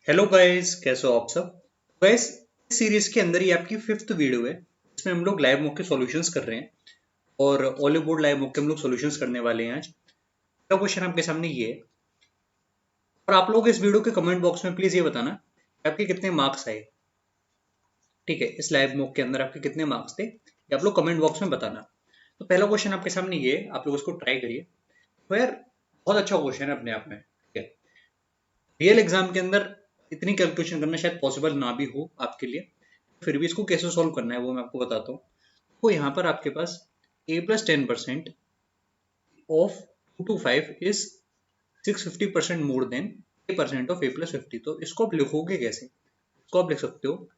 Hello guys, कैसे हो आप सब। गाइस, इस सीरीज के अंदर ये आपकी फिफ्थ वीडियो है। इसमें हम लोग लाइव मॉक के सॉल्यूशंस कर रहे हैं और ऑलिव बोर्ड लाइव मॉक के हम लोग सॉल्यूशंस करने वाले हैं आज। पहला क्वेश्चन आपके सामने ये है और आप लोग इस वीडियो के कमेंट बॉक्स में प्लीज ये बताना कि आपके कितने मार्क्स आए। ठीक है, इस लाइव मॉक के अंदर आपके कितने मार्क्स थे ये आप लोग कमेंट बॉक्स में बताना। तो पहला क्वेश्चन आपके सामने ये है, आप लोग इसको ट्राई करिए। तो यार, बहुत अच्छा क्वेश्चन है अपने आप में। ठीक है, रियल एग्जाम के अंदर इतनी कैलकुलेशन करना शायद पॉसिबल ना भी हो आपके लिए, फिर भी इसको कैसे सॉल्व करना है वो मैं आपको बताता हूँ। तो यहाँ पर आपके पास a+10% of 2 to 5 is 650% more than a% of a+50। तो इसको आप लिखोगे कैसे? इसको आप लिख सकते हो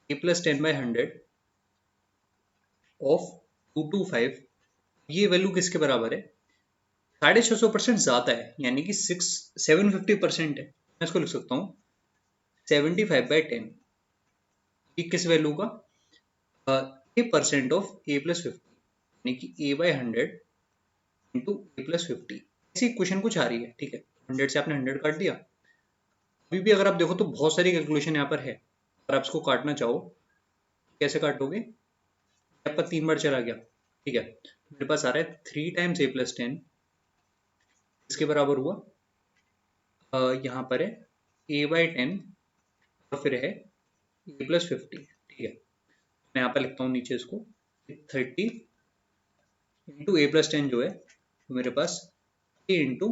a+10/100 ऑफ 2 to 5। ये वैल्यू किसके बराबर है? 650% ज्यादा है, यानी कि 750% है। मैं इसको लिख सकता हूँ 75/10। ये किस वैल्यू का? a% ऑफ a+50, यानी कि a/100 इंटू a+50। ऐसी क्वेश्चन कुछ आ रही है। ठीक है, 100 से आपने 100 काट दिया। अभी भी अगर आप देखो तो बहुत सारी कैलकुलेशन यहाँ पर है। अगर आप इसको काटना चाहो कैसे काटोगे? आपका 3 बार चला गया। ठीक है, मेरे पास आ रहा है 3 टाइम्स a+10। इसके बराबर हुआ यहाँ पर है a/10 और फिर है a+50। ठीक है, मैं यहाँ पर लिखता हूँ नीचे इसको 30 इंटू a+10 जो है तो मेरे पास a इंटू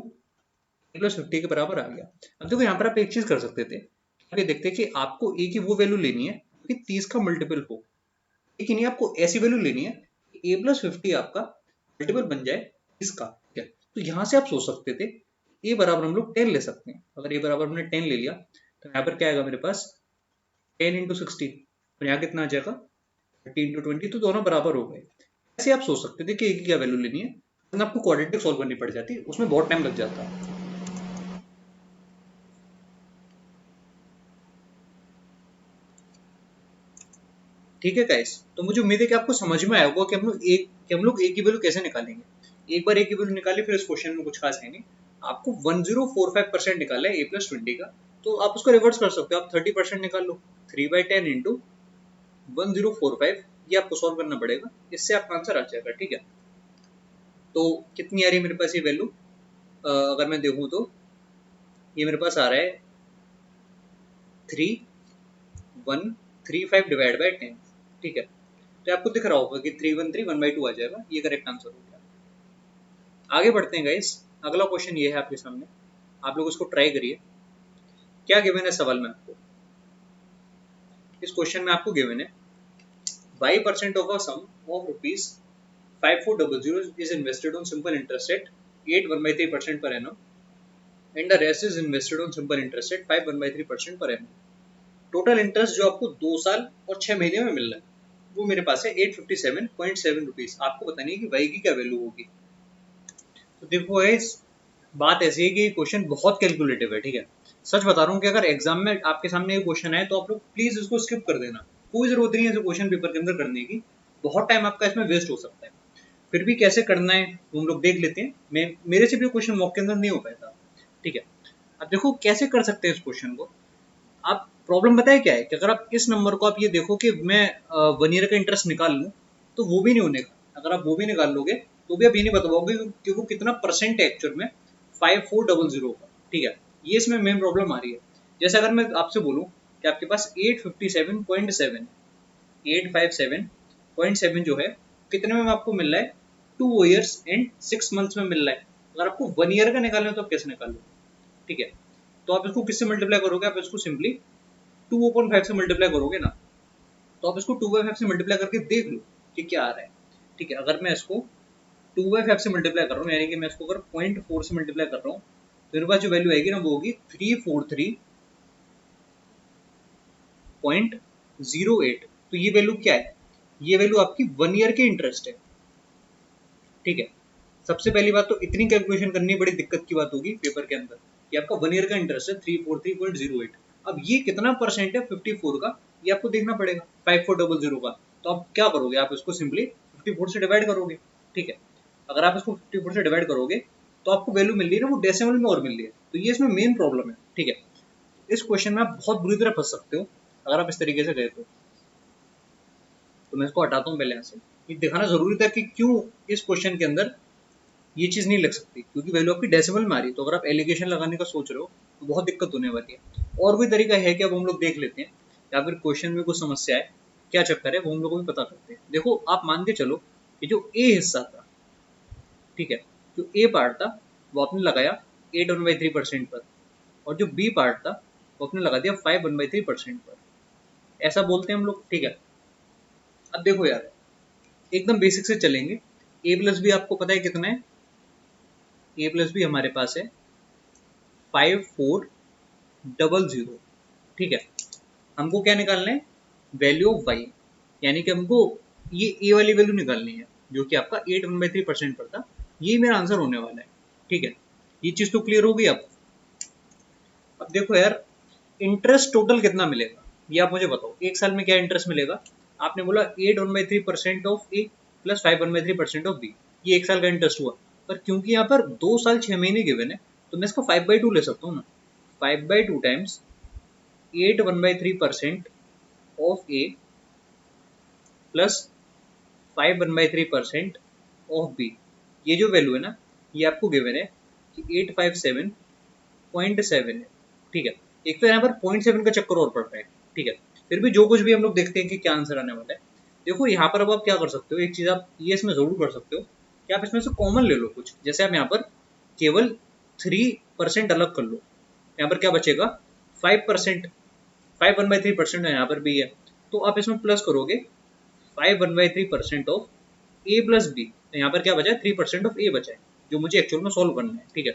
a+50 के बराबर आ गया। अब देखो यहाँ पर आप एक चीज कर सकते थे, आप ये देखते कि आपको a की वो वैल्यू लेनी है कि 30 का मल्टीपल हो, लेकिन नहीं, आपको ऐसी वैल्यू लेनी है कि a+50 आपका मल्टीपल बन जाए इसका। ठीक है, तो यहाँ से आप सोच सकते थे a बराबर हम लोग 10 ले सकते हैं। अगर a बराबर हमने 10 ले लिया तो यहाँ पर क्या आएगा मेरे पास 10 इंटू 60, और यहाँ कितना आ जाएगा 30 इंटू 20। तो दोनों बराबर हो गए। ऐसे आप सोच सकते थे कि a की क्या वैल्यू लेनी है, वरना आपको क्वाड्रेटिक सॉल्व करनी पड़ जाती, उसमें बहुत टाइम लग जाता। ठीक है गाइस, तो मुझे उम्मीद है कि आपको समझ में आया होगा कि हम लोग ए की वैल्यू कैसे निकालेंगे। एक बार ए की वैल्यू निकाली फिर इस क्वेश्चन में कुछ खास है नहीं। आपको 1045% निकाला है a+20 का, तो आप उसको रिवर्स कर सकते हो। आप 30% निकाल लो, 3/10 इंटू 1045, ये आपको सॉल्व करना पड़ेगा, इससे आपका आंसर आ जाएगा। ठीक है, तो कितनी आ रही है मेरे पास ये वैल्यू? अगर मैं देखूँ तो ये मेरे पास आ रहा है 3135/10। ठीक है, तो आपको दिख रहा होगा कि 313 1/2 आ जाएगा। ये करेक्ट आंसर हो गया। आगे बढ़ते हैं गाइस। अगला क्वेश्चन ये है आपके सामने, आप लोग इसको ट्राई करिए। क्या गिवन है सवाल में आपको? इस क्वेश्चन में आपको गिवन है y% of a sum of ₹5400 is invested on simple interest at 8 1/3% per annum and the rest is invested on simple interest at 5 1/3% per annum। Total interest जो आपको 2 साल और 6 महीने में मिल रहा है वो मेरे पास है 857.7 रुपीज। आपको बतानी है कि वाई की क्या वैल्यू होगी। तो देखो इस बात ऐसी है कि ये क्वेश्चन बहुत कैलकुलेटिव है। ठीक है, सच बता रहा हूँ कि अगर एग्जाम में आपके सामने ये क्वेश्चन आए तो आप लोग प्लीज इसको स्किप कर देना। कोई जरूरत नहीं है इसे क्वेश्चन पेपर के अंदर करने की, बहुत टाइम आपका इसमें वेस्ट हो सकता है। फिर भी कैसे करना है वो हम लोग देख लेते हैं। मैं मेरे से भी क्वेश्चन मॉक के अंदर नहीं हो पाया था। ठीक है, अब देखो कैसे कर सकते हैं इस क्वेश्चन को। आप प्रॉब्लम बताए क्या है कि अगर आप इस नंबर को आप ये देखो कि मैं 1 ईयर का इंटरेस्ट निकाल लूँ तो वो भी नहीं होने का। अगर आप वो भी निकाल लोगे तो भी आप ये नहीं बता पाओगे कि वो कितना परसेंट है एक्चुअल में 5400 का। ठीक है, ये इसमें मेन प्रॉब्लम आ रही है। जैसे अगर मैं आपसे बोलूँ कि आपके पास 857.7 जो है कितने में आपको मिल रहा है 2 years and 6 months में मिल रहा है। अगर आपको 1 ईयर का निकालना है तो आप कैसे निकालोगे? ठीक है, तो आप इसको किससे मल्टीप्लाई करोगे? आप इसको सिंपली 2/5 से मल्टीप्लाई करोगे ना, तो आप इसको 2/5 से मल्टीप्लाई करके देख लो कि क्या आ रहा है। ठीक है, अगर मैं इसको 2/5 से मल्टीप्लाई कर रहा हूँ, यानी कि मैं इसको अगर 0.4 से मल्टीप्लाई कर रहा हूँ तो मेरे पास जो वैल्यू आएगी ना वो होगी 343.08। तो ये वैल्यू क्या है? ये वैल्यू आपकी 1 ईयर के इंटरेस्ट है। ठीक है, सबसे पहली बात तो इतनी कैलकुलेशन करनी बड़ी दिक्कत की बात होगी पेपर के अंदर कि आपका 1 ईयर का इंटरेस्ट है 343.08। अब ये कितना परसेंट है 54 का, ये आपको देखना पड़ेगा 5400 का। तो आप क्या करोगे? आप इसको सिंपली 54 से डिवाइड करोगे। ठीक है, अगर आप इसको 54 से डिवाइड करोगे तो आपको वैल्यू मिल रही है ना वो डेसिमल में और मिल रही है, तो ये इसमें मेन प्रॉब्लम है। ठीक है, इस क्वेश्चन में आप बहुत बुरी तरह फंस सकते हो अगर आप इस तरीके से गए तो मैं इसको हटाता हूँ पहले यहाँ से। ये दिखाना जरूरी था कि क्यों इस क्वेश्चन के अंदर ये चीज़ नहीं लग सकती, क्योंकि वैल्यू आपकी डेसिमल में आ रही है। तो अगर आप एलिगेशन लगाने का सोच रहे हो तो बहुत दिक्कत होने वाली है। और भी तरीका है कि अब हम लोग देख लेते हैं, या फिर क्वेश्चन में कुछ समस्या है, क्या चक्कर है वो हम लोग को भी पता करते हैं। देखो आप मान के चलो कि जो ए हिस्सा था, ठीक है, जो ए पार्ट था वो आपने लगाया 8 1/3% पर, और जो बी पार्ट था वो आपने लगा दिया 5 1/3% पर। ऐसा बोलते हैं हम लोग, ठीक है। अब देखो यार, एकदम बेसिक से चलेंगे। ए प्लस बी आपको पता है कितना है? ए प्लस बी हमारे पास है 5400, ठीक है। हमको क्या निकालना है? वैल्यू ऑफ वाई, यानी कि हमको ये ए वाली वैल्यू निकालनी है जो कि आपका 8 1/3% पर था। ये मेरा आंसर होने वाला है, ठीक है। ये चीज तो क्लियर हो गई आपको। अब देखो यार, इंटरेस्ट टोटल कितना मिलेगा ये आप मुझे बताओ। एक साल में क्या इंटरेस्ट मिलेगा? आपने बोला 8 1/3% of A plus 5 1/3% of B, ये एक साल का इंटरेस्ट हुआ। पर क्योंकि यहाँ पर 2 साल 6 महीने गिवन है, तो मैं इसका 5/2 ले सकता हूँ ना। 5/2 times 8 1/3% of A plus 5 1/3% of B, ये जो वैल्यू है ना, ये आपको गिवन है कि 857.7 है, ठीक है। एक तो यहाँ पर 0.7 का चक्कर और पड़ रहा है, ठीक है। फिर भी जो कुछ भी हम लोग देखते हैं कि क्या आंसर आने वाला है। देखो यहाँ पर अब आप क्या कर सकते हो, एक चीज आप ये इसमें जरूर कर सकते हो कि आप इसमें से कॉमन ले लो कुछ। जैसे आप यहाँ पर केवल 3% अलग कर लो, यहाँ पर क्या बचेगा? 5%। 5 1/3% यहाँ पर भी है, तो आप इसमें प्लस करोगे 5 1/3% ऑफ ए प्लस बी। यहाँ पर क्या बचा है? 3% ऑफ ए बचा है, जो मुझे एक्चुअल में सॉल्व करना है, ठीक है।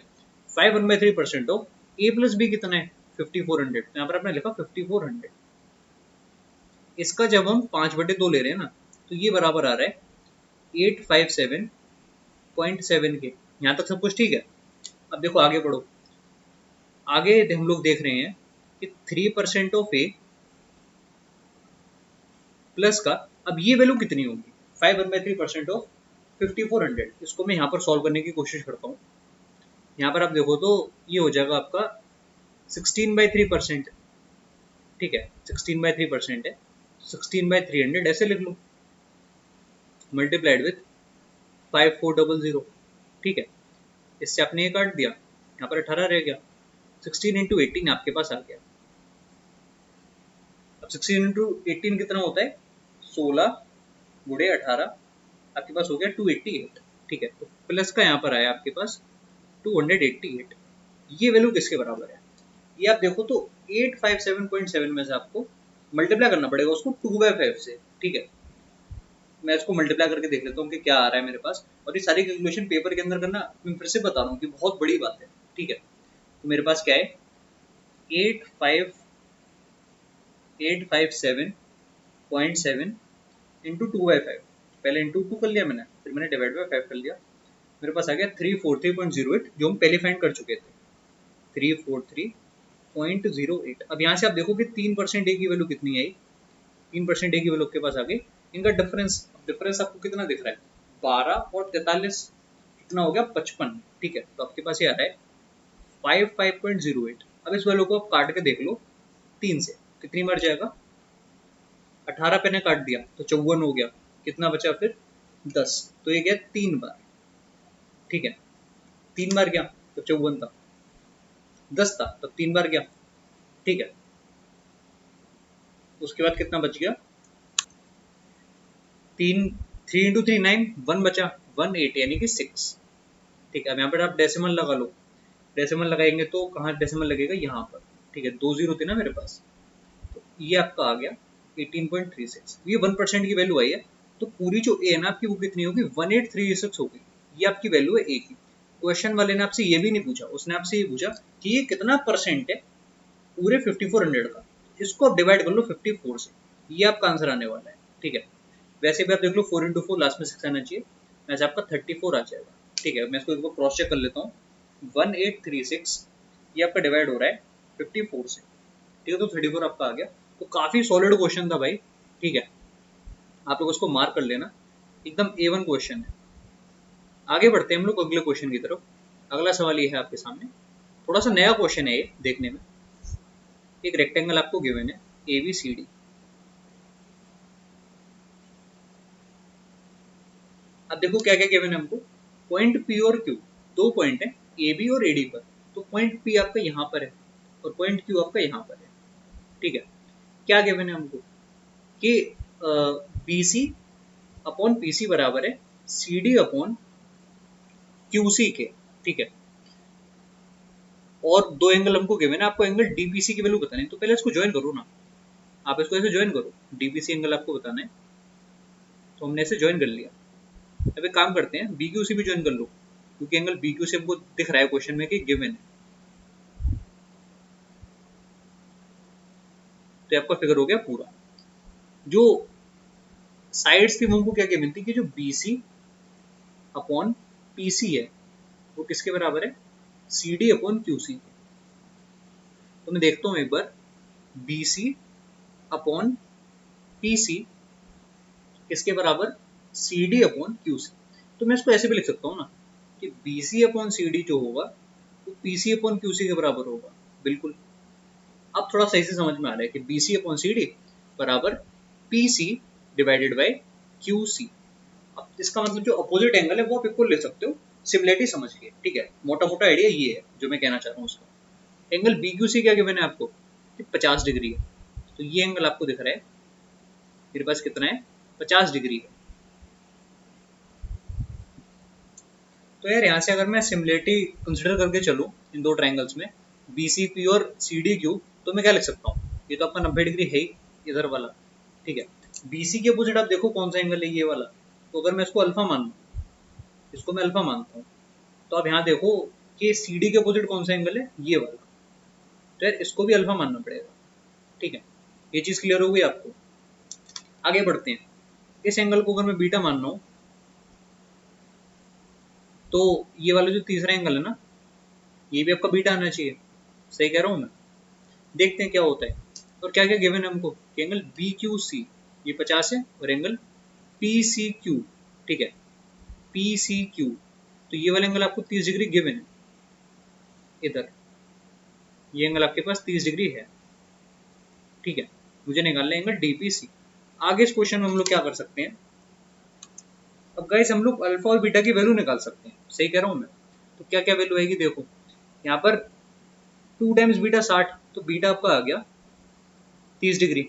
5 1/3% ऑफ ए प्लस बी कितना है? 5400। यहाँ पर आपने लिखा 5400। इसका जब हम 5/2 ले रहे हैं ना, तो ये बराबर आ रहा है 857.7 के। यहाँ तक सब कुछ ठीक है। अब देखो आगे बढ़ो। आगे हम लोग देख रहे हैं कि 3% ऑफ ए प्लस का, अब ये वैल्यू कितनी होगी? 5 1/3% ऑफ 5400। इसको मैं यहाँ पर सॉल्व करने की कोशिश करता हूँ। यहाँ पर आप देखो तो ये हो जाएगा आपका 16/3%, ठीक है। 16/3% है, 16/300 ऐसे लिख लो, मल्टीप्लाइड विथ 5400, ठीक है। इससे आपने ये काट दिया, यहाँ पर 18 रह गया। 16 × 18 आपके पास आ गया। अब 16 × 18 कितना होता है? 16 × 18 आपके पास हो गया 288, ठीक है। तो प्लस का यहाँ पर आया आपके पास 288। ये वैल्यू किसके बराबर है? ये आप देखो तो 857.7 में से आपको मल्टीप्लाई करना पड़ेगा उसको 2/5 से, ठीक है। मैं इसको मल्टीप्लाई करके देख लेता हूँ कि क्या आ रहा है मेरे पास। और ये सारी कैलकुलेशन पेपर के अंदर करना, मैं फिर से बता रहा हूँ कि बहुत बड़ी बात है, ठीक है। तो मेरे पास क्या है? 857.7 इंटू 2/5। पहले इंटू 2 कर लिया मैंने, फिर मैंने डिवाइड बाय 5 कर लिया। मेरे पास आ गया 343.08, जो हम पहले फाइंड कर चुके थे। 343.08। अब यहाँ से आप देखो कि 3% ए की वैल्यू कितनी आई? 3% ए की वैल्यू आपके पास आ गई। इनका डिफरेंस, डिफरेंस आपको कितना दिख रहा है? 12 और 43, कितना हो गया? 55, ठीक है। तो आपके पास ये आ रहा है 55.08। अब इस वैल्यू को आप काट के देख लो 3 से, कितनी बार जाएगा? 18 पे ने काट दिया तो 54 हो गया, कितना बचा फिर? 10। तो ये गया 3 बार, ठीक है। 3 बार गया तो 54 था, 10 था तब 3 बार गया, ठीक है। उसके बाद कितना बच गया? 3, 3 × 3 9, 1 बचा, 18 यानी कि 6, ठीक है। अब यहाँ पर आप डेसिमल लगा लो। डेसिमल लगाएंगे तो कहाँ डेसिमल लगेगा? यहाँ पर, ठीक है। 2 जीरो थे ना मेरे पास, तो ये आपका आ गया 18.36। ये 1% की वैल्यू आई है। तो पूरी जो ए है ना आपकी, वो कितनी होगी? 1836 होगी। ये आपकी वैल्यू है ए की। क्वेश्चन वाले ने आपसे ये भी नहीं पूछा, उसने आपसे ये पूछा कि ये कितना परसेंट है पूरे 5400 का। इसको आप डिवाइड कर लो 54 से, ये आपका आंसर आने वाला है, ठीक है। वैसे भी आप देख लो 4 × 4 लास्ट में 6 आना चाहिए, वैसे आपका 34 आ जाएगा, ठीक है। मैं इसको एक बार क्रॉस चेक कर लेता हूँ। 1836 ये आपका डिवाइड हो रहा है 54 से, ठीक है। तो 34 आपका आ गया। तो काफी सॉलिड क्वेश्चन था भाई, ठीक है। आप लोग उसको मार्क कर लेना, एकदम A1 क्वेश्चन है। आगे बढ़ते हैं हम लोग अगले क्वेश्चन की तरफ। अगला सवाल ये है आपके सामने, थोड़ा सा नया क्वेश्चन है ये देखने में। एक रेक्टेंगल आपको गिवन है ABCD। अब देखो क्या क्या गिवन है हमको, पॉइंट P और Q, दो पॉइंट है AB और AD पर। तो पॉइंट P आपका यहाँ पर है और पॉइंट Q आपका यहाँ पर है, ठीक है। क्या गिवन है हमको कि BC अपॉन PC बराबर है CD अपॉन QC के, ठीक है। और दो एंगल हमको गिवन है, आपको एंगल DPC की वैल्यू बतानी है। तो पहले इसको ज्वाइन करो ना, आप इसको ऐसे ज्वाइन करो, DPC एंगल आपको बताना है, तो हमने इसे ज्वाइन कर लिया। अब एक काम करते हैं, BQC भी ज्वाइन कर लो, क्योंकि एंगल BQC हमको दिख रहा है क्वेश्चन में कि गिवन है। तो आपका फिगर हो गया पूरा। जो साइड्स थी वो हमको क्या क्या मिलती कि जो BC अपॉन PC है वो किसके बराबर है, CD अपॉन QC। तो मैं देखता हूँ एक बार, BC अपॉन PC किसके बराबर, CD अपॉन QC। तो मैं इसको ऐसे भी लिख सकता हूँ ना कि BC अपॉन CD जो होगा वो PC अपॉन QC के बराबर होगा, बिल्कुल। अब थोड़ा सही से समझ में आ रहा है कि BC अपॉन CD बराबर PC डिवाइडेड बाय QC। अब इसका मतलब जो अपोजिट एंगल है वो आप इक्वल ले सकते हो, सिमिलरिटी समझ के, ठीक है। मोटा मोटा आइडिया ये है जो मैं कहना चाह रहा हूँ उसका। एंगल BQC क्या गिवन है आपको कि 50 डिग्री है। तो ये एंगल आपको दिख रहा है, मेरे पास कितना है, 50 डिग्री है। तो यार यहाँ से अगर मैं सिमिलरिटी कंसिडर करके चलूँ इन दो ट्राइंगल्स में BCP और CDQ, तो मैं क्या लिख सकता हूँ, ये तो आपका 90 डिग्री है ही इधर वाला, ठीक है। BC के अपोजिट आप देखो कौन सा एंगल है, ये वाला। तो अगर मैं इसको अल्फा मान लूँ, इसको मैं अल्फा मानता हूँ, तो आप यहाँ देखो कि CD के अपोजिट कौन सा एंगल है, ये वाला। तो यार इसको भी अल्फा मानना पड़ेगा, ठीक है। ये चीज़ क्लियर हो गई आपको। आगे बढ़ते हैं, इस एंगल को अगर मैं बीटा मान रहा हूँ, तो ये वाला जो तीसरा एंगल है ना, ये भी आपका बीटा आना चाहिए, सही कह रहा हूँ मैं। देखते हैं क्या होता है। और क्या क्या गिवन है हमको कि एंगल BQC ये 50 है और एंगल PCQ, ठीक है, PCQ। तो ये वाला एंगल आपको 30 डिग्री गिवन है इधर, ये एंगल आपके पास 30 डिग्री है, ठीक है। मुझे निकालना है एंगल DPC। आगे इस क्वेश्चन में हम लोग क्या कर सकते हैं, अब गाइस हम लोग अल्फा और बीटा की वैल्यू निकाल सकते हैं, सही कह रहा हूँ मैं। तो क्या क्या वैल्यू आएगी देखो, यहाँ पर 2 टाइम्स बीटा 60, तो बीटा आपका आ गया 30 डिग्री।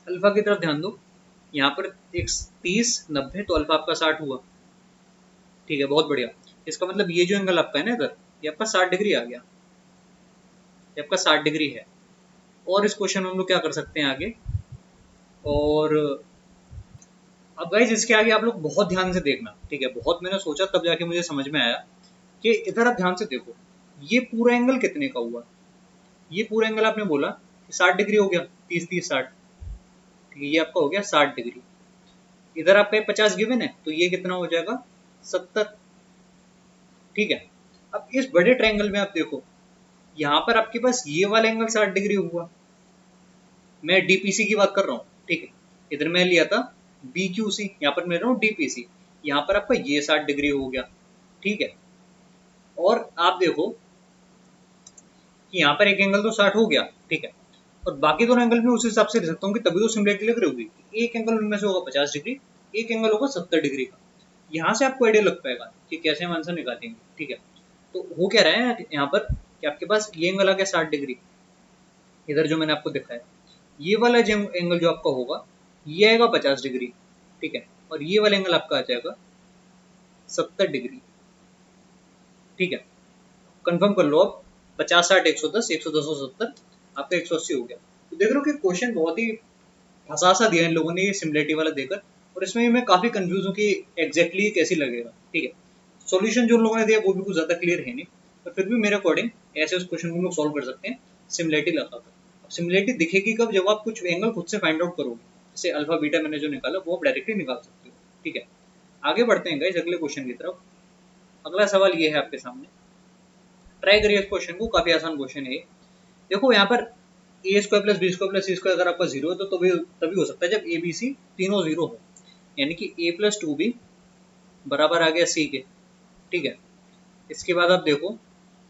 अल्फा की तरफ ध्यान दो, यहाँ पर एक 30 90, तो अल्फा आपका 60 हुआ, ठीक है, बहुत बढ़िया। इसका मतलब ये जो एंगल आपका है ना इधर, ये आपका 60 डिग्री आ गया, ये आपका 60 डिग्री है। और इस क्वेश्चन में हम लोग क्या कर सकते हैं आगे, और अब गाइस इसके आगे आप लोग बहुत ध्यान से देखना, ठीक है। बहुत मैंने सोचा तब जाके मुझे समझ में आया कि इधर आप ध्यान से देखो, ये पूरा एंगल कितने का हुआ, ये पूरा एंगल आपने बोला कि 60 डिग्री हो गया, 30 30 60, ठीक है, ये आपका हो गया 60 डिग्री। इधर आपका 50 गिवन है, तो ये कितना हो जाएगा 70, ठीक है। अब इस बड़े ट्रायंगल में आप देखो, यहाँ पर आपके पास ये वाला एंगल 60 डिग्री हुआ, मैं DPC की बात कर रहा हूँ, ठीक है। इधर मैं लिया था BQC, यहाँ पर मैं ले रहा हूँ DPC, यहाँ पर आपका ये 60 डिग्री हो गया, ठीक है। और आप देखो कि यहाँ पर एक एंगल तो 60 हो गया, ठीक है, और बाकी दोनों एंगल भी उस हिसाब से ले सकता हूँ कि तभी तो सिमिलरिटी लग रही होगी। एक एंगल उनमें से होगा 50 डिग्री, एक एंगल होगा 70 डिग्री का। यहाँ से आपको आइडिया लग पाएगा कि कैसे हम आंसर निकालेंगे, ठीक है। तो हो क्या रहा है यहाँ पर कि आपके पास ये एंगल आ गया 60 डिग्री, इधर जो मैंने आपको दिखाया, ये वाला जो एंगल जो आपका होगा ये आएगा 50 डिग्री, ठीक है, और ये वाला एंगल आपका आ जाएगा 70 डिग्री, ठीक है। कंफर्म कर लो अब, 50 60 110 110 और 70 आपका 180 हो गया। तो देख रहे हो कि क्वेश्चन बहुत ही फंसा सा दिया इन लोगों ने ये सिमिलरिटी वाला देकर, और इसमें मैं काफी कंफ्यूज हूँ कि एग्जैक्टली कैसी लगेगा, ठीक है। सॉल्यूशन जो उन लोगों ने दिया वो भी कुछ ज्यादा क्लियर है नहीं, पर फिर भी मेरे अकॉर्डिंग ऐसे उस क्वेश्चन को हम लोग सॉल्व कर सकते हैं सिमिलरिटी लगाकर। अब सिमिलरिटी दिखेगी कब, जब आप कुछ एंगल खुद से फाइंड आउट करोगे, जैसे अल्फा बीटा मैंने जो निकाला वो आप डायरेक्टली निकाल सकते हो, ठीक है। आगे बढ़ते हैं गाइस अगले क्वेश्चन की तरफ। अगला सवाल ये है आपके सामने, ट्राई करिए इस क्वेश्चन को, काफी आसान क्वेश्चन है। देखो यहाँ पर A square plus B square plus C square अगर आपका जीरो है तो तभी हो सकता है जब ए बी सी तीनों जीरो हो, यानी कि ए प्लस टू बी बराबर आ गया सी के, ठीक है। इसके बाद आप देखो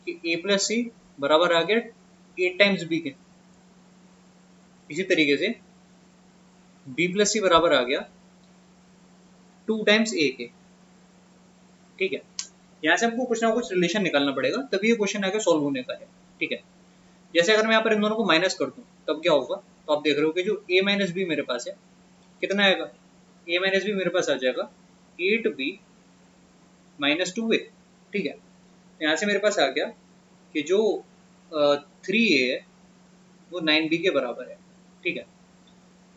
कि ए प्लस सी बराबर आ गया 8 टाइम्स बी के, इसी तरीके से b प्लस सी बराबर आ गया 2 टाइम्स a के, ठीक है। यहाँ से हमको कुछ ना कुछ रिलेशन निकालना पड़ेगा, तभी ये क्वेश्चन आगे सॉल्व होने का है, ठीक है। जैसे अगर मैं यहाँ पर इन दोनों को माइनस कर दूँ तब क्या होगा, तो आप देख रहे हो कि जो a माइनस बी मेरे पास है कितना आएगा, a माइनस बी मेरे पास आ जाएगा 8b माइनस 2a, ठीक है। यहाँ से मेरे पास आ गया कि जो 3a है वो 9b के बराबर है, ठीक है।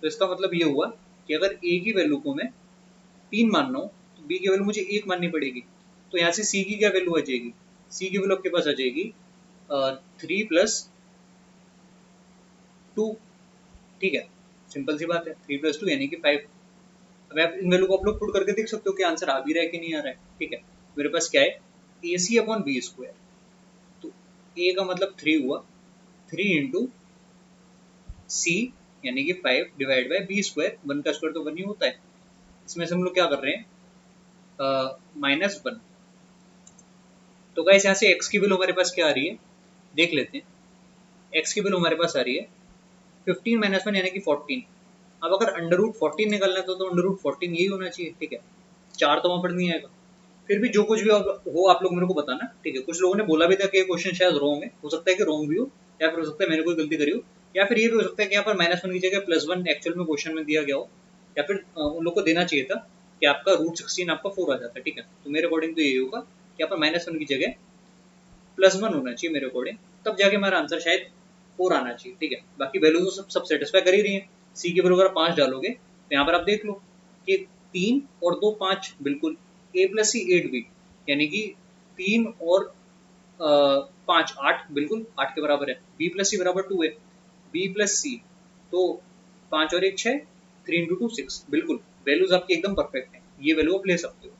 तो इसका मतलब ये हुआ कि अगर a की वैल्यू को मैं 3 मान रहा हूँ तो b की वैल्यू मुझे 1 माननी पड़ेगी। तो यहाँ से c की क्या वैल्यू आ जाएगी, c की वैल्यू आपके पास आ जाएगी 3 प्लस 2, ठीक है। सिंपल सी बात है, 3 प्लस 2 यानी कि 5। अब आप इन वैल्यू को आप लोग पुट करके देख सकते हो कि आंसर आ भी रहा है कि नहीं आ रहा है, ठीक है। मेरे पास क्या है, ए सी अपॉन बी स्क्वायर, तो ए का मतलब 3 हुआ, 3 इंटू सी यानी कि 5 डिवाइड बाई बी स्क्वायर, 1 का स्क्वायर तो 1 ही होता है। इसमें से हम लोग क्या कर रहे हैं, -1। तो गाइस यहाँ से x की वैल्यू हमारे पास क्या आ रही है देख लेते हैं। x की वैल्यू हमारे पास आ रही है 15 -1 यानी कि 14। अब अगर अंडर रूट 14 निकालना है तो अंडर रूट 14 यही होना चाहिए, ठीक है। 4 तो वहाँ पर नहीं आएगा। फिर भी जो कुछ भी हो आप लोग मेरे को बताना, ठीक है। कुछ लोगों ने बोला भी था कि ये क्वेश्चन शायद रॉन्ग है, हो सकता है कि रॉन्ग भी हो, या फिर हो सकता है मैंने कोई गलती करी हो, या फिर ये भी हो सकता है कि यहाँ पर -1 की जगह +1 एक्चुअल में क्वेश्चन में दिया गया हो, या फिर उन लोग को देना चाहिए था कि आपका रूट 16 आपका 4 आ जाता है, ठीक है। तो मेरे अकॉर्डिंग तो यही होगा कि यहाँ पर -1 की जगह +1 होना चाहिए मेरे अकॉर्डिंग, तब जाके हमारा आंसर शायद 4 आना चाहिए, ठीक है। बाकी वैल्यू तो सब सेटिस्फाई कर ही रही है। सी की वैल्यू अगर 5 डालोगे तो यहाँ पर आप देख लो कि 3 और 2 5, बिल्कुल। a प्लस सी 8b यानी कि 3 और 5 8, बिल्कुल 8 के बराबर है। b प्लस सी बराबर 2 है, b प्लस सी तो 5 और 1 6, 3 इंटू 2 6, बिल्कुल वैल्यूज आपकी एकदम परफेक्ट है, ये वैल्यू आप ले सकते हो,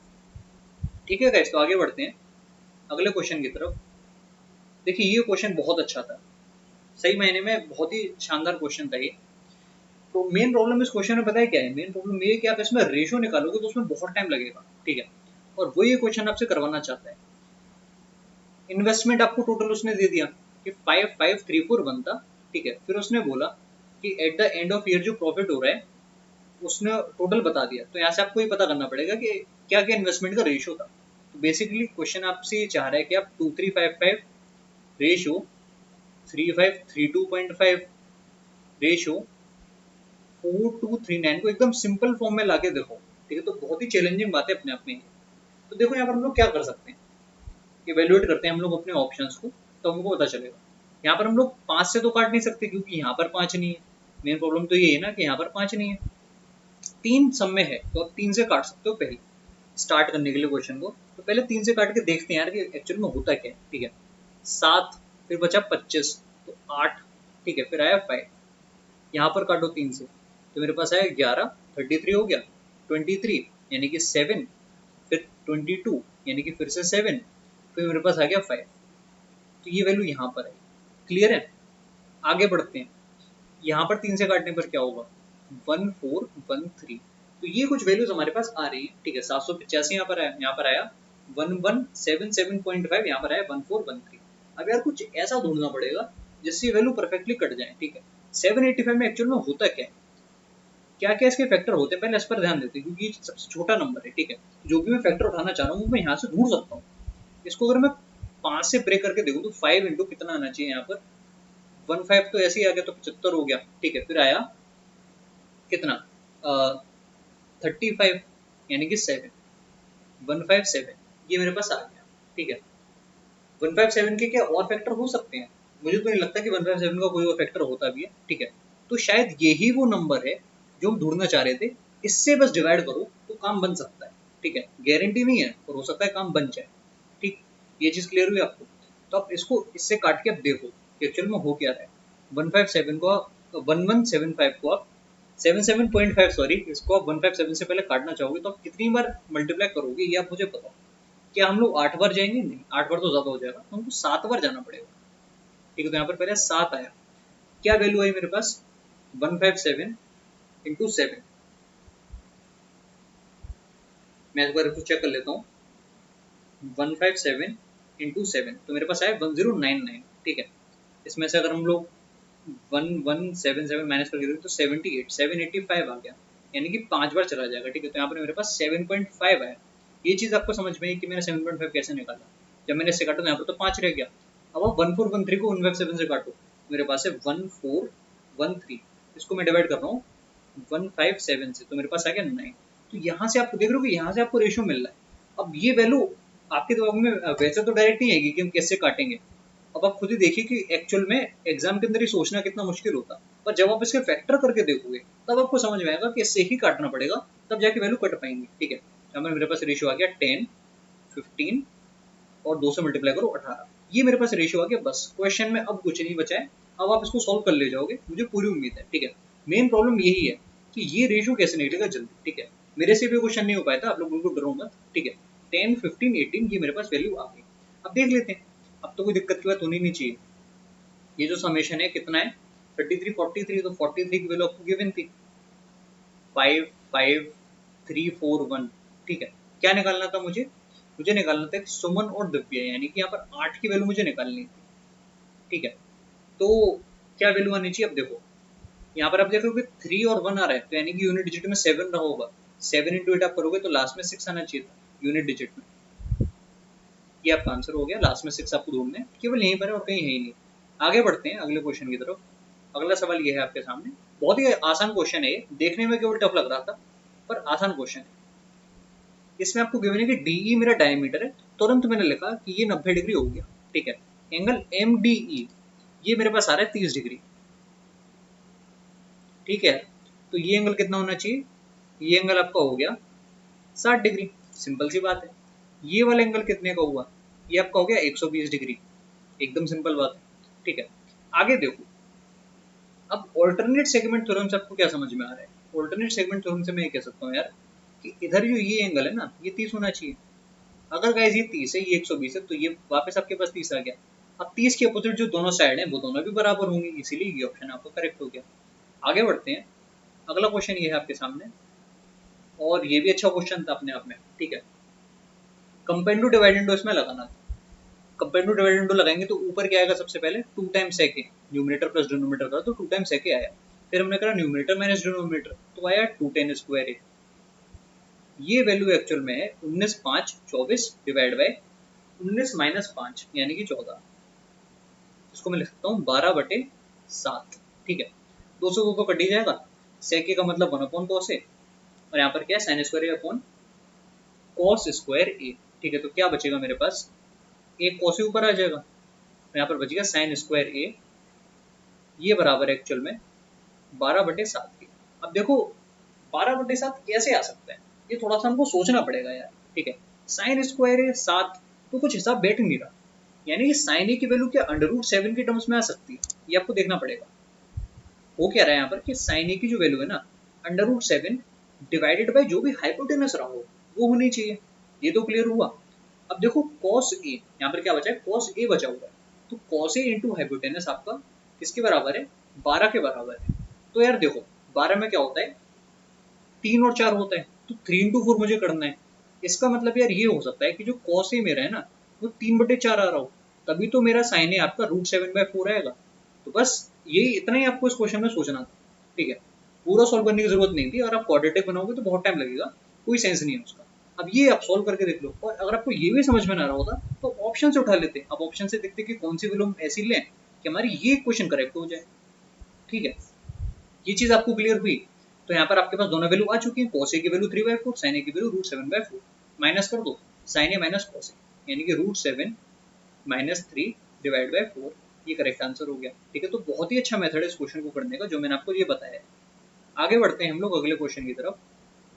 ठीक है गाइस। तो आगे बढ़ते हैं अगले क्वेश्चन की तरफ। देखिए ये क्वेश्चन बहुत अच्छा था, सही मायने में बहुत ही शानदार क्वेश्चन था ये। तो मेन प्रॉब्लम इस क्वेश्चन में पता है क्या है, मेन प्रॉब्लम ये है कि आप इसमें रेशो निकालोगे तो उसमें बहुत टाइम लगेगा, ठीक है। और वो ये क्वेश्चन आपसे करवाना चाहता है। इन्वेस्टमेंट आपको टोटल उसने दे दिया कि 5534 बनता, ठीक है। फिर उसने बोला कि at the end of year जो प्रॉफिट हो रहा है उसने टोटल बता दिया। तो यहाँ से आपको ये पता करना पड़ेगा कि क्या क्या इन्वेस्टमेंट का रेशो था। तो बेसिकली क्वेश्चन आपसे ये चाह रहा है कि आप 2355 रेशो 3532.5 रेशो 4239 को एकदम सिंपल फॉर्म में लाके देखो, ठीक है। तो बहुत ही चैलेंजिंग बात है अपने आप में। तो देखो यहाँ पर हम लोग क्या कर सकते हैं, इवेल्युएट करते हैं हम लोग अपने ऑप्शंस को, तो हमको पता चलेगा। यहाँ पर हम लोग 5 से तो काट नहीं सकते क्योंकि यहाँ पर 5 नहीं है। मेन प्रॉब्लम तो ये है ना कि यहाँ पर 5 नहीं है। 3 सब में है तो आप 3 से काट सकते हो पहले स्टार्ट करने के लिए क्वेश्चन को। तो पहले 3 से काट के देखते हैं यार कि एक्चुअल में होता क्या है, ठीक है। 7 फिर बचा 25 तो 8, ठीक है। फिर आया 5, यहाँ पर काटो 3 से तो मेरे पास आया 11, 33 हो गया, 23 यानी कि 7, फिर 22 यानी कि फिर से 7, फिर मेरे पास आ गया 5। तो ये वैल्यू यहाँ पर है, क्लियर है। आगे बढ़ते हैं, यहाँ पर 3 से काटने पर क्या होगा, 1413। तो ये कुछ वैल्यूज हमारे पास आ रही है, ठीक है। 785 यहाँ पर आया 1177.5, यहाँ पर आया 1413। अब यार कुछ ऐसा ढूंढना पड़ेगा जिससे वैल्यू परफेक्टली कट जाए, ठीक है। 785 में एक्चुअल में होता क्या है, क्या क्या इसके फैक्टर होते हैं, पहले इस पर ध्यान देते हैं क्योंकि ये सबसे छोटा नंबर है, ठीक है। जो भी मैं फैक्टर उठाना चाह रहा हूँ वो मैं यहाँ से ढूंढ सकता हूँ। इसको अगर मैं 5 से ब्रेक करके देखूँ तो 5 इंटू कितना आना चाहिए, यहाँ पर 15 तो ऐसे ही आ गया तो 75 हो गया, ठीक है। फिर आया कितना 35 यानी कि 7, 157 ये मेरे पास आ गया, ठीक है। 157 के क्या और फैक्टर हो सकते हैं, मुझे तो नहीं लगता कि 157 का कोई और फैक्टर होता भी है, ठीक है। तो शायद यही वो नंबर है जो हम ढूंढना चाह रहे थे। इससे बस डिवाइड करो तो काम बन सकता है, ठीक है। गारंटी नहीं है और हो सकता है काम बन जाए, ठीक। ये चीज क्लियर हुई आपको। तो आप इसको इससे काट के आप देखो कि एक्चुअल में हो क्या रहा है। 157 को 1175 को आप 77.5 सॉरी, इसको आप 157 से पहले काटना चाहोगे तो आप कितनी बार मल्टीप्लाई करोगे ये आप मुझे बताओ। क्या हम लोग 8 बार जाएंगे, नहीं 8 बार तो ज्यादा हो जाएगा, हमको 7 बार जाना पड़ेगा, ठीक है। तो यहाँ पर पहले 7 आया, क्या वैल्यू आई मेरे पास 157 इंटू 7। मैं एक बार इसको चेक कर लेता हूँ। 157 इंटू 7 तो मेरे पास आया 1099, ठीक है। इसमें से अगर हम लोग 1177 माइनस करके देखो तो 78 785 आ गया, यानी कि 5 बार चला जाएगा। ठीक है, तो यहाँ पर मेरे पास 7.5 आया। ये चीज़ आपको समझ में आई कि मैंने 7.5 कैसे निकाला। जब मैंने इससे काटा तो यहाँ पर तो 5 रह गया। अब आप 1413 को 157 से काटो, मेरे पास है 1413, इसको मैं डिवाइड कर रहा हूँ 157 से, तो मेरे पास आ गया 9। तो यहाँ से आप देख रहे हो कि यहाँ से आपको रेशियो मिल रहा है। अब ये वैल्यू आपके दिमाग में वैसे तो डायरेक्ट नहीं आएगी कि हम कैसे काटेंगे। अब आप खुद ही देखिए कि एक्चुअल में एग्जाम के अंदर ही सोचना कितना मुश्किल होता, पर जब आप इसके फैक्टर करके देखोगे तब आपको समझ में आएगा कि इससे ही काटना पड़ेगा, तब जाके वैल्यू कट पाएंगे। ठीक है, अब मेरे पास रेशियो आ गया 10, 15 और 2 से मल्टीप्लाई करो 18। ये मेरे पास रेशियो आ गया। बस क्वेश्चन में अब कुछ नहीं बचा है, अब आप इसको सॉल्व कर ले जाओगे, मुझे पूरी उम्मीद है। ठीक है, मेन प्रॉब्लम यही है कि ये रेशियो कैसे निकलेगा जल्दी। ठीक है, मेरे से भी क्वेश्चन नहीं हो पाया था, आप लोग बिल्कुल डरो मत। ठीक है, 10, 15, 18 ये मेरे पास वैल्यू आ गई। अब देख लेते हैं, अब तो कोई दिक्कत की बात होनी नहीं चाहिए। ये जो समेशन है कितना है 33, 43, तो 43 की वैल्यू आपको गिवन थी 5, 5, 3, 4, 1। ठीक है, क्या निकालना था मुझे निकालना था कि सुमन और दिव्या, यानी कि यहाँ पर 8 की वैल्यू मुझे निकालनी थी। ठीक है, तो क्या वैल्यू आनी चाहिए। अब देखो यहाँ पर आप देख रहे हो कि 3 और 1 आ रहा है, तो यानी कि यूनिट डिजिट में 7 रहा होगा। 7 इंटू 8 आप करोगे तो लास्ट में 6 आना चाहिए था यूनिट डिजिट में। ये आपका आंसर हो गया, लास्ट में 6 आपको ढूंढना है, केवल यहीं पर है और कहीं है ही नहीं। आगे बढ़ते हैं अगले क्वेश्चन की तरफ। अगला सवाल ये है आपके सामने, बहुत ही आसान क्वेश्चन है ये, देखने में केवल टफ लग रहा था पर आसान क्वेश्चन है। इसमें आपको गिवन है कि डीई मेरा डायमीटर है, तुरंत मैंने लिखा कि ये 90 डिग्री हो गया। ठीक है, एंगल एमडीई ये मेरे पास आ रहा है 30 डिग्री। ठीक है, तो ये एंगल कितना होना चाहिए, ये एंगल आपका हो गया 60 डिग्री। सिंपल सी बात है। ये वाला एंगल कितने का हुआ, ये आपका हो गया 120 डिग्री। एकदम सिंपल बात है। ठीक है, आगे देखो, अब ऑल्टरनेट सेगमेंट थ्योरम से आपको क्या समझ में आ रहा है। ऑल्टरनेट सेगमेंट थ्योरम से मैं ये कह सकता हूँ यार कि इधर जो ये एंगल है ना, ये 30 होना चाहिए। अगर गाइस ये 30 है, ये 120 है, तो ये वापस आपके पास 30 आ गया। अब 30 के अपोजिट जो दोनों साइड है वो दोनों भी बराबर होंगे, इसीलिए ये ऑप्शन आपका करेक्ट हो गया। आगे बढ़ते हैं, अगला क्वेश्चन ये है आपके सामने, और ये भी अच्छा क्वेश्चन था अपने आप में। ठीक है, कंपेयर टू डिवाइड इंटू इसमें लगाना था। कंपेयर टू डिवाइड इंटू लगाएंगे तो ऊपर क्या आएगा, सबसे पहले 2 टाइम्स सेक, न्यूमरेटर प्लस डिनोमिनेटर का, तो 2 टाइम्स सेक आया। फिर हमने करा न्यूमरेटर माइनस डिनोमिनेटर, तो आया 210 स्क्वायर। ये वैल्यू एक्चुअल में है 19, 5, 24 डिवाइड बाई 19 माइनस 5 यानी कि 14। इसको मैं लिख सकता हूँ 12/7। ठीक है, 2 से 2 तो कट ही जाएगा, सेक का मतलब 1/cos ए, और यहाँ पर क्या है साइन स्क्वायर ए अपॉन कॉस स्क्वायर ए। ठीक है, तो क्या बचेगा मेरे पास, एक कॉस ऊपर आ जाएगा, तो यहाँ पर बचेगा साइन स्क्वायर ए, ये बराबर है एक्चुअल में 12/7 के। अब देखो 12/7 कैसे आ सकता है, ये थोड़ा सा हमको सोचना पड़ेगा यार। ठीक है, साइन स्क्वायर है 7, तो कुछ हिसाब बैठ नहीं रहा, यानी कि साइन ए की वैल्यू क्या √7 के टर्म्स में आ सकती है, ये आपको देखना पड़ेगा। वो कह रहा है यहाँ पर कि साइन ए की जो वैल्यू है ना √7 डिवाइडेड बाई जो भी हाइपोटेनस रहा हो वो होनी चाहिए। ये तो क्लियर हुआ। अब देखो कॉस ए, यहाँ पर क्या बचा है, कॉस ए बचा हुआ है, तो कॉस ए इंटू हाइपोटेनस आपका किसके बराबर है, 12 के बराबर है। तो यार देखो 12 में क्या होता है, 3 और 4 होता है, तो 3 इंटू 4 मुझे करना है। इसका मतलब यार ये हो सकता है कि जो कॉस ए मेरा है ना वो 3/4 आ रहा हो, तभी तो मेरा साइन ए आपका √7/4 आएगा। तो बस यही इतना ही आपको इस क्वेश्चन में सोचना था। ठीक है, पूरा सॉल्व करने की जरूरत नहीं थी, अगर आप क्वाड्रेटिक बनाओगे तो बहुत टाइम लगेगा, कोई सेंस नहीं है उसका। अब ये आप सॉल्व करके देख लो, और अगर आपको ये भी समझ में ना आ रहा होता तो ऑप्शन से उठा लेते। अब ऑप्शन से देखते कि कौन सी वैल्यू ऐसी लें कि हमारी ये क्वेश्चन करेक्ट हो जाए। ठीक है, ये चीज आपको क्लियर हुई। तो यहाँ पर आपके पास दोनों वैल्यू आ चुकी है, cos a की वैल्यू 3/4, sin a की वैल्यू √7/4। माइनस कर दो, sin a minus cos a यानी कि √7 माइनस 3 डिवाइड बाई 4, ये करेक्ट आंसर हो गया। ठीक है, तो बहुत ही अच्छा मेथड है इस क्वेश्चन को करने का जो मैंने आपको ये बताया है। आगे बढ़ते हैं हम लोग अगले क्वेश्चन की तरफ।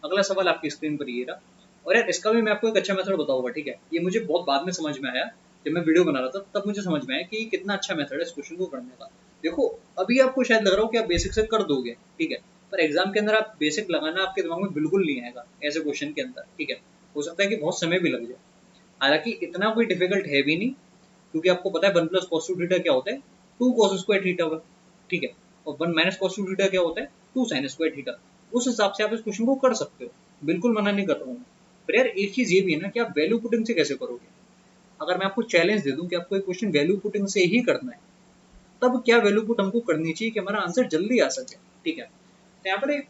अगला सवाल आपकी स्क्रीन पर ये रहा, और यार इसका भी मैं आपको एक अच्छा मेथड बताऊंगा। ठीक है, ये मुझे बहुत बाद में समझ में आया, जब मैं वीडियो बना रहा था तब मुझे समझ में आया कि कितना अच्छा मेथड है इस क्वेश्चन को करने का। देखो अभी आपको शायद लग रहा हो कि आप बेसिक से कर दोगे, ठीक है, पर एग्जाम के अंदर आप बेसिक लगाना आपके दिमाग में बिल्कुल नहीं आएगा ऐसे क्वेश्चन के अंदर। ठीक है, हो सकता है कि बहुत समय भी लग जाए, हालांकि इतना कोई डिफिकल्ट है भी नहीं, क्योंकि आपको पता है 1 + cos 2 थीटा क्या होता है, 2 cos स्क्वायर थीटा होगा। ठीक है, और 1 - cos 2 थीटा क्या होता है, 2 sin स्क्वायर थीटा। उस हिसाब से आप इस क्वेश्चन को कर सकते हो, बिल्कुल मना नहीं कर रहा हूँ। पर यार एक चीज ये भी है ना कि आप वैल्यू पुटिंग से कैसे करोगे। अगर मैं आपको चैलेंज दे दूं कि आपको एक क्वेश्चन वैल्यू पुटिंग से ही करना है, तब क्या वैल्यू पुट हमको करनी चाहिए कि हमारा आंसर जल्दी आ सके। ठीक है, तो यहाँ पर एक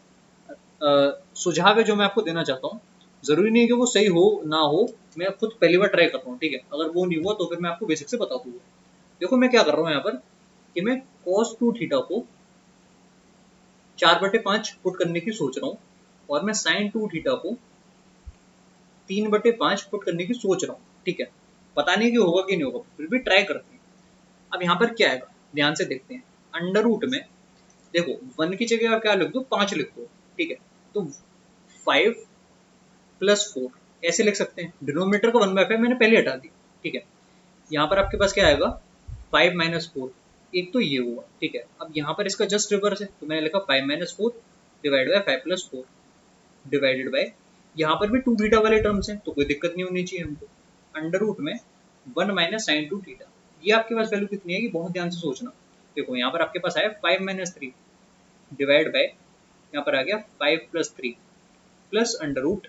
सुझाव है जो मैं आपको देना चाहता हूँ। जरूरी नहीं है कि वो सही हो ना हो, मैं खुद पहली बार ट्राई कर रहा हूँ। ठीक है, अगर वो नहीं हुआ तो फिर मैं आपको बेसिक से बता दूंगा। देखो मैं क्या कर रहा हूँ यहाँ पर कि मैं cos 2 थीटा को 4/5 पुट करने की सोच रहा हूँ, और मैं sin 2 थीटा को 3/5 पुट करने की सोच रहा हूँ। ठीक है, पता नहीं कि होगा कि नहीं होगा, फिर भी ट्राई करते हैं। अब यहाँ पर क्या आएगा, ध्यान से देखते हैं। अंडर रूट में देखो 1 की जगह आप क्या लिख दो, 5 लिख दो। ठीक है, तो 5 + 4 ऐसे लिख सकते हैं। डिनोमिनेटर को 1/5 मैंने पहले हटा दी। ठीक है, यहाँ पर आपके पास क्या आएगा, 5 - 4। एक तो ये हुआ। ठीक है, अब यहाँ पर इसका जस्ट रिवर्स है, तो मैंने लिखा 5 - 4 डिवाइड बाय 5 + 4 डिवाइडेड बाय, यहाँ पर भी 2 थीटा वाले टर्म्स हैं तो कोई दिक्कत नहीं होनी चाहिए हमको। अंडर रूट में 1 - sin 2 थीटा, ये आपके पास वैल्यू कितनी है, बहुत ध्यान से सोचना। देखो यहाँ पर आपके पास आया 5 - 3 डिवाइड बाय, यहाँ पर आ गया 5 + 3 plus under root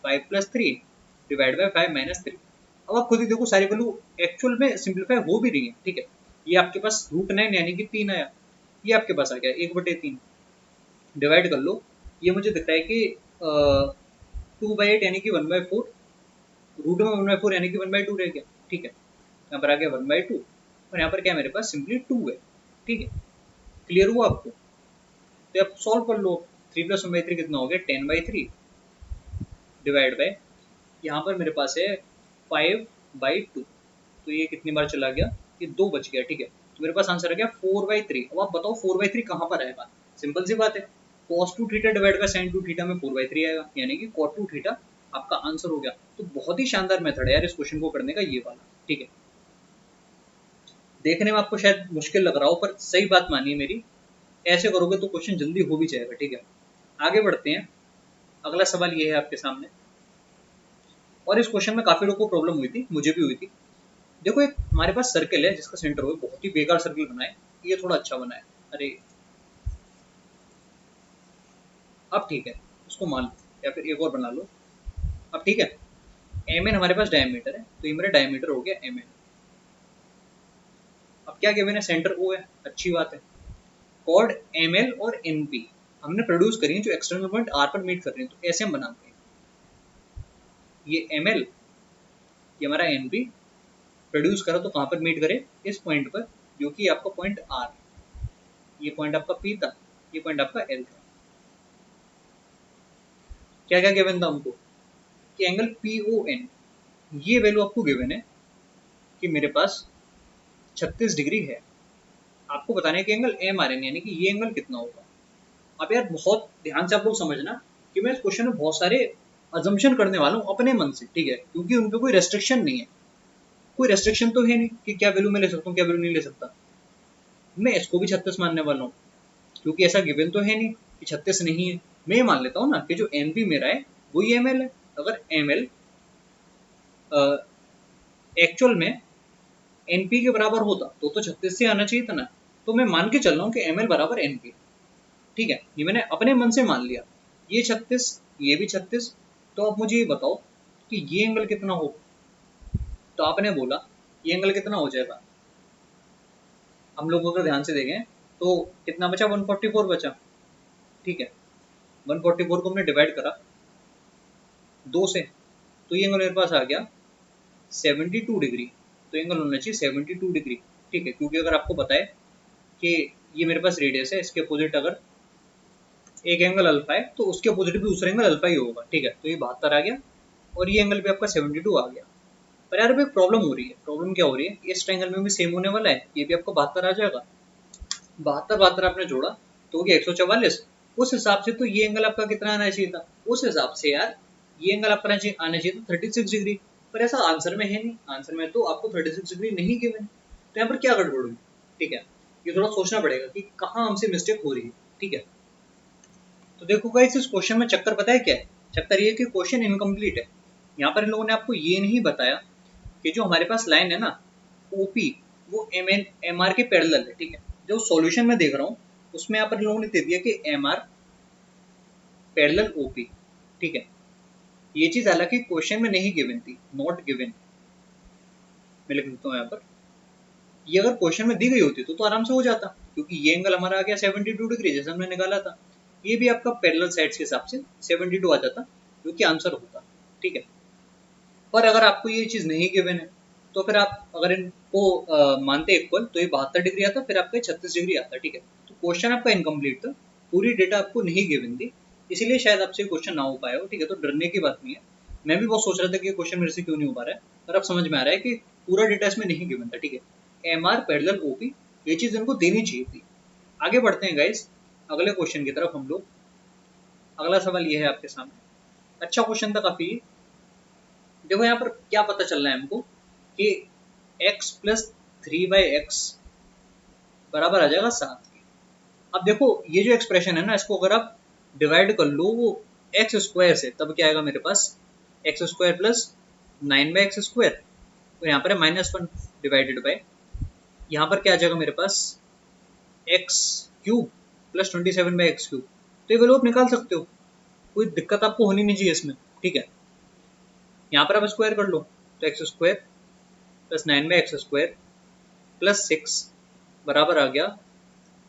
5 + 3 divide by 5 - 3। अब आप खुद ही देखो सारी वैल्यू एक्चुअल में सिंप्लीफाई हो भी रही है। ठीक है, ये आपके पास √9 यानी कि 3 आया, ये आपके पास आ गया 1/3 डिवाइड कर लो। ये मुझे दिख रहा है कि 2/8 यानी कि 1/4, रूट में 1/4 यानी कि 1/2 रह गया। ठीक है, यहाँ पर आ गया 1/2, और यहाँ पर क्या मेरे पास सिंपली 2 है। ठीक है, क्लियर हुआ आपको? तो आप सॉल्व कर लो। 3 + 1/3 कितना हो गया, 10/3 डिवाइड बाय, यहाँ पर मेरे पास है 5/2, तो ये कितनी बार चला गया, ये 2 बच गया। ठीक है, तो मेरे पास आंसर आ गया 4/3। अब आप बताओ 4/3 कहाँ पर आएगा? सिंपल सी बात है, cos 2 theta divide by sin 2 theta में 4/3 आएगा, यानी कि cot 2 थीटा आपका आंसर हो गया। तो बहुत ही शानदार मेथड है यार इस क्वेश्चन को करने का, ये वाला। ठीक है, देखने में आपको शायद मुश्किल लग रहा हो, पर सही बात मानिए मेरी, ऐसे करोगे तो क्वेश्चन जल्दी हो भी जाएगा। ठीक है, आगे बढ़ते हैं। अगला सवाल ये है आपके सामने, और इस क्वेश्चन में काफी लोगों को प्रॉब्लम हुई थी, मुझे भी हुई थी। देखो एक हमारे पास सर्कल है जिसका सेंटर हो, बहुत ही बेकार सर्कल बना है, ये थोड़ा अच्छा बना है। अरे अब ठीक है, उसको मान लो, या फिर एक और बना लो। अब ठीक है, एम एन हमारे पास डायमीटर है, तो ये मेरा डायमीटर हो गया एम एन। अब क्या गिवन है, सेंटर ओ है, अच्छी बात है। कॉर्ड एम एल और एन पी हमने प्रोड्यूस करी है, जो एक्सटर्नल पॉइंट आर पर मीट कर रहे हैं, तो ऐसे हम बनाते हैं। ये एम एल, ये हमारा एन पी प्रोड्यूस करा तो कहाँ पर मीट करे, इस पॉइंट पर, जो कि आपका पॉइंट आर, ये पॉइंट आपका पी था, ये पॉइंट आपका एल था। क्या क्या गिवन था हमको, कि एंगल पी ओ एन, ये वैल्यू आपको गिवन है कि मेरे पास 36 डिग्री है। आपको बताना है कि एंगल एम आर एन, यानी कि ये एंगल कितना होगा। अब यार बहुत ध्यान से आप लोग समझना कि मैं इस क्वेश्चन में बहुत सारे अजम्पशन करने वाला हूँ अपने मन से। ठीक है, क्योंकि उन पे कोई रेस्ट्रिक्शन नहीं है, कोई रेस्ट्रिक्शन तो है नहीं कि क्या वैल्यू मैं ले सकता हूँ, क्या वैल्यू नहीं ले सकता। मैं इसको भी 36 मानने वाला हूँ, क्योंकि ऐसा गिवन तो है नहीं कि 36 नहीं है। मैं ये मान लेता हूँ ना कि जो एम पी मेरा है वही एम एल है। अगर एम एल एक्चुअल में एनपी के बराबर होता तो 36 से आना चाहिए था ना। तो मैं मान के चल रहा हूँ कि एम एल बराबर एनपी। ठीक है, ये मैंने अपने मन से मान लिया। ये 36, ये भी 36। तो अब मुझे ये बताओ कि ये एंगल कितना हो। तो आपने बोला ये एंगल कितना हो जाएगा, हम लोग अगर ध्यान से देखें तो कितना बचा, 144 बचा। ठीक है, 144 को हमने डिवाइड करा 2 से, तो ये एंगल मेरे पास आ गया 72 डिग्री। तो एंगल होना चाहिए 72 डिग्री। ठीक है, क्योंकि अगर आपको पता है कि ये मेरे पास रेडियस है, इसके अपोजिट अगर एक एंगल अल्फा है तो उसके अपोजिट भी दूसरा एंगल अल्फा ही होगा। ठीक है, तो ये 72 आ गया, और ये एंगल भी आपका 72 आ गया। पर यार अभी प्रॉब्लम हो रही है। प्रॉब्लम क्या हो रही है, इस ट्रायंगल में भी सेम होने वाला है, ये भी आपको 72 आ जाएगा। 72 72 आपने जोड़ा तो हो गया 144। उस हिसाब से तो ये एंगल आपका कितना आना चाहिए था, उस हिसाब से यार ये एंगल आपका आना चाहिए था 36 डिग्री। पर ऐसा आंसर में है नहीं, आंसर में तो आपको 36 डिग्री नहीं गिवन। तो यहाँ पर क्या गड़बड़ हुई। ठीक है, ये थोड़ा सोचना पड़ेगा कि कहाँ हमसे मिस्टेक हो रही है। ठीक है, तो देखो गाइस इस क्वेश्चन में चक्कर पता है क्या है, चक्कर ये है कि क्वेश्चन इनकम्प्लीट है। यहाँ पर इन लोगों ने आपको ये नहीं बताया कि जो हमारे पास लाइन है ना ओपी, वो एम एन एम आर के पैरेलल है। ठीक है, जो सॉल्यूशन में देख रहा हूँ उसमें यहाँ पर इन लोगों ने दे दिया कि एम आर पैरेलल ओपी। ठीक है, ये चीज हालांकि क्वेश्चन में नहीं गिवन थी, नॉट गिवन। मैं लिख देता हूँ यहाँ पर ये अगर क्वेश्चन में दी गई होती तो आराम से हो जाता, क्योंकि ये एंगल हमारा आ गया 72 डिग्री जैसे हमने निकाला था, ये भी आपका पैरेलल साइड्स के हिसाब से 72 आ जाता, जो कि आंसर होता। ठीक है, पर अगर आपको ये चीज़ नहीं गिवन है तो फिर आप अगर इनको मानते इक्वल तो ये 72 डिग्री आता, फिर आपका 36 डिग्री आता। ठीक है, तो क्वेश्चन आपका इनकम्प्लीट था, पूरी डेटा आपको नहीं गिवन थी, इसीलिए शायद आपसे क्वेश्चन ना हो पाया हो। ठीक है, तो डरने की बात नहीं है, मैं भी बहुत सोच रहा था कि क्वेश्चन मेरे से क्यों नहीं हो पा रहा है, पर अब समझ में आ रहा है कि पूरा डेटा इसमें नहीं गिवन था। ठीक है, MR पैरेलल OP, ये चीज़ इनको देनी चाहिए थी। आगे बढ़ते हैं गाइस अगले क्वेश्चन की तरफ हम लोग। अगला सवाल ये है आपके सामने, अच्छा क्वेश्चन था काफी। देखो यहाँ पर क्या पता चल रहा है हमको कि x प्लस 3/x बराबर आ जाएगा 7 के। अब देखो ये जो एक्सप्रेशन है ना, इसको अगर आप डिवाइड कर लो वो एक्स स्क्वायर से, तब क्या आएगा मेरे पास, एक्स स्क्वायर प्लस 9/x², तो यहाँ पर है -1 डिवाइडेड बाय, यहाँ पर क्या आ जाएगा मेरे पास, x³ प्लस 27/x³। तो ये वैल्यू आप निकाल सकते हो, कोई दिक्कत आपको होनी नहीं चाहिए इसमें। ठीक है, यहाँ पर आप स्क्वायर कर लो, तो x² प्लस 9/x² प्लस 6 बराबर आ गया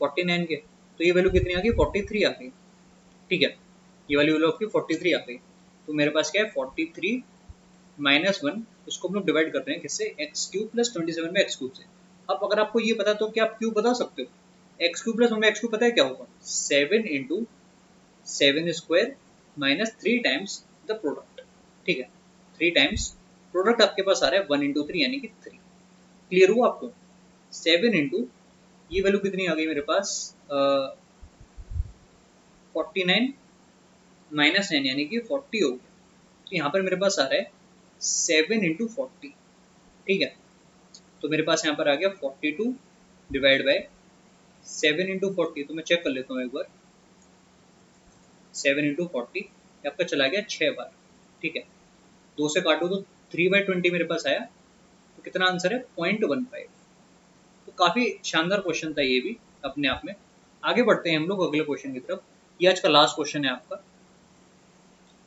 49 के। तो ये वैल्यू कितनी आ गई, 43 आ गई। ठीक है, ये वाली वैल्यू आपकी 43 आ गई। तो मेरे पास क्या है, 43 -1, उसको हम लोग डिवाइड कर रहे हैं किससे, x³ प्लस 27/x³ से। अब अगर आपको ये पता तो क्या आप क्यूब बता सकते हो, x³ प्लस 1/x³ पता है क्या होगा, 7 × 7² माइनस 3 टाइम्स द प्रोडक्ट। ठीक है, 3 टाइम्स प्रोडक्ट आपके पास आ रहा है 1 × 3 यानी कि 3। क्लियर हुआ आपको, 7 × ये वैल्यू कितनी आ गई मेरे पास, 49 -9 यानी कि 40 हो गया। तो यहाँ पर मेरे पास आ रहा है 7 × 40। ठीक है, तो मेरे पास यहाँ पर आ गया 42 डिवाइड बाय 7 × 40। तो मैं चेक कर लेता हूँ एक बार, 7 × 40 आपका चला गया 6 बार। ठीक है, 2 से काटो तो 3/20 मेरे पास आया, तो कितना आंसर है, 0.15। तो काफ़ी शानदार क्वेश्चन था ये भी अपने आप में। आगे बढ़ते हैं हम लोग अगले क्वेश्चन की तरफ। ये आज का लास्ट क्वेश्चन है आपका,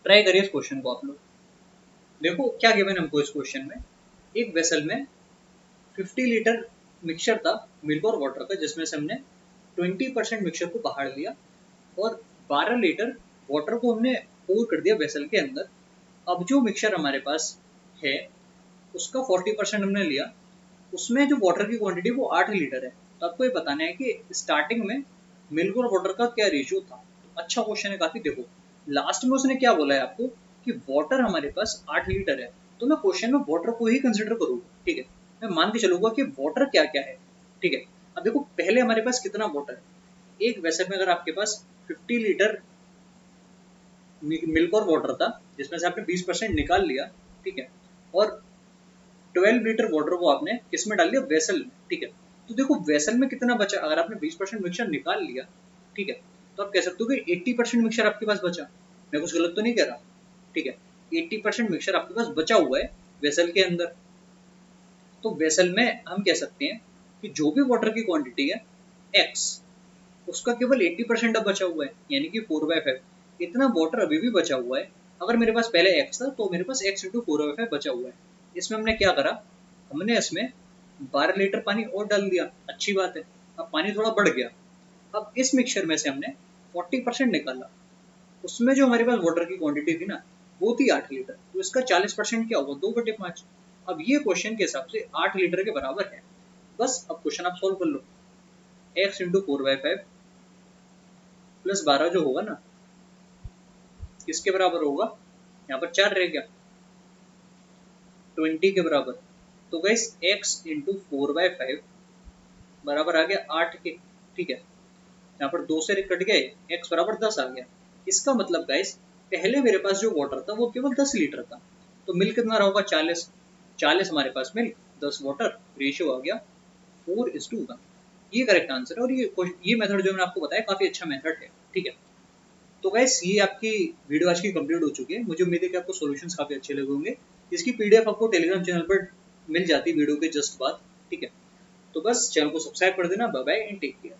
ट्राई करिए इस क्वेश्चन को आप लोग। देखो क्या गिवन हमको इस क्वेश्चन में, एक वेसल में 50 लीटर मिक्सचर था, मिल्क और वाटर का, जिसमें से हमने 20% मिक्सचर को बाहर लिया और 12 लीटर वाटर को हमने पोर कर दिया वेसल के अंदर। अब जो मिक्सचर हमारे पास है उसका 40% हमने लिया, उसमें जो वाटर की क्वांटिटी वो 8 लीटर है। तो आपको ये बताना है कि स्टार्टिंग में मिल्क और वाटर का क्या रेशियो था। तो अच्छा क्वेश्चन है काफी। देखो लास्ट में उसने क्या बोला है आपको कि वाटर हमारे पास 8 लीटर है, तो मैं क्वेश्चन में वाटर को ही कंसिडर करूंगा। ठीक है, मैं मान के चलूंगा कि वाटर क्या क्या है। ठीक है, अब देखो पहले हमारे पास कितना वाटर है, एक वेसल में अगर आपके पास 50 लीटर मिल्क और वाटर था जिसमें से आपने 20% निकाल लिया, ठीक है, और 12 लीटर वाटर को आपने किस में डाल दिया, वेसल में। ठीक है, तो देखो वेसल में कितना बचा, अगर आपने 20% मिक्सचर निकाल लिया, ठीक है, तो आप कह सकते हो कि 80% मिक्सचर आपके पास बचा। मैं कुछ गलत तो नहीं कह रहा। ठीक है, 80% मिक्सचर आपके पास बचा हुआ है वेसल के अंदर। तो वेसल में हम कह सकते हैं कि जो भी वाटर की क्वांटिटी है x, उसका केवल 80% अब बचा हुआ है, यानी कि 4/5। इतना वाटर अभी भी बचा हुआ है। अगर मेरे पास पहले x था तो मेरे पास x × 4/5 बचा हुआ है। इसमें हमने क्या करा, हमने इसमें 12 लीटर पानी और डाल दिया, अच्छी बात है, अब पानी थोड़ा बढ़ गया। अब इस मिक्सचर में से हमने 40% निकाला, उसमें जो हमारे पास वाटर की क्वांटिटी थी ना वो थी 8 लीटर, तो इसका 40% क्या होगा, 2/5। अब ये क्वेश्चन के हिसाब से 8 लीटर के बराबर है। बस अब क्वेश्चन आप सोल्व कर लो, x × 4/5 प्लस 12 जो होगा ना, किसके बराबर होगा, यहाँ पर 4 रह गया, 20 के बराबर। तो गाइस x × 4/5 बराबर आ गया 8 के। ठीक है, यहाँ पर 2 से कट गए, x बराबर 10 आ गया। इसका मतलब गाइस पहले मेरे पास जो वाटर था वो केवल 10 लीटर था, तो मिल्क कितना रहा होगा, 40 हमारे पास मिल्क, 10 वाटर, रेशियो आ गया 4:1। ये करेक्ट आंसर है, और ये मेथड जो मैंने आपको बताया काफी अच्छा मेथड है। ठीक है, तो गाइस ये आपकी वीडियो आज की कंप्लीट हो चुकी है। मुझे उम्मीद है कि आपको सॉल्यूशंस काफी अच्छे लगे होंगे। इसकी पीडीएफ आपको टेलीग्राम चैनल पर मिल जाती है वीडियो के जस्ट बाद। ठीक है, तो बस चैनल को सब्सक्राइब कर देना। Bye bye and take care.